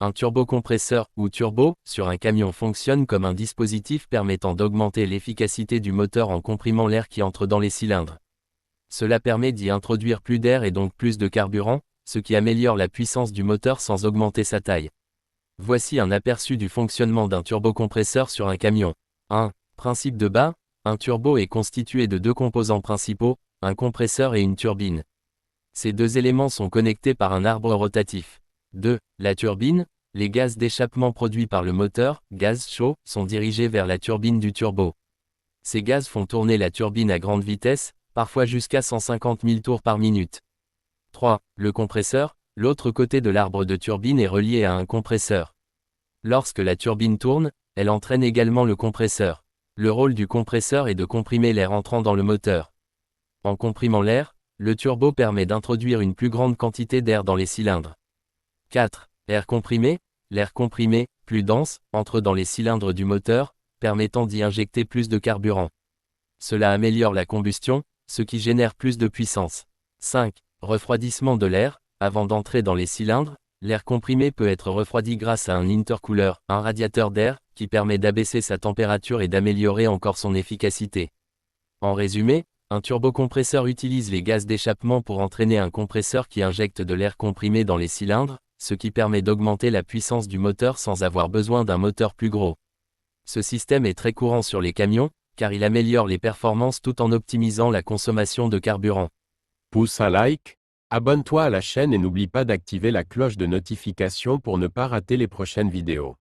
Un turbocompresseur, ou turbo, sur un camion fonctionne comme un dispositif permettant d'augmenter l'efficacité du moteur en comprimant l'air qui entre dans les cylindres. Cela permet d'y introduire plus d'air et donc plus de carburant, ce qui améliore la puissance du moteur sans augmenter sa taille. Voici un aperçu du fonctionnement d'un turbocompresseur sur un camion. 1. Principe de base, un turbo est constitué de deux composants principaux, un compresseur et une turbine. Ces deux éléments sont connectés par un arbre rotatif. 2. La turbine, les gaz d'échappement produits par le moteur, gaz chaud, sont dirigés vers la turbine du turbo. Ces gaz font tourner la turbine à grande vitesse, parfois jusqu'à 150 000 tours par minute. 3. Le compresseur, l'autre côté de l'arbre de turbine est relié à un compresseur. Lorsque la turbine tourne, elle entraîne également le compresseur. Le rôle du compresseur est de comprimer l'air entrant dans le moteur. En comprimant l'air, le turbo permet d'introduire une plus grande quantité d'air dans les cylindres. 4. Air comprimé. L'air comprimé, plus dense, entre dans les cylindres du moteur, permettant d'y injecter plus de carburant. Cela améliore la combustion, ce qui génère plus de puissance. 5. Refroidissement de l'air. Avant d'entrer dans les cylindres, l'air comprimé peut être refroidi grâce à un intercooler, un radiateur d'air, qui permet d'abaisser sa température et d'améliorer encore son efficacité. En résumé, un turbocompresseur utilise les gaz d'échappement pour entraîner un compresseur qui injecte de l'air comprimé dans les cylindres, ce qui permet d'augmenter la puissance du moteur sans avoir besoin d'un moteur plus gros. Ce système est très courant sur les camions, car il améliore les performances tout en optimisant la consommation de carburant. Pousse un like, abonne-toi à la chaîne et n'oublie pas d'activer la cloche de notification pour ne pas rater les prochaines vidéos.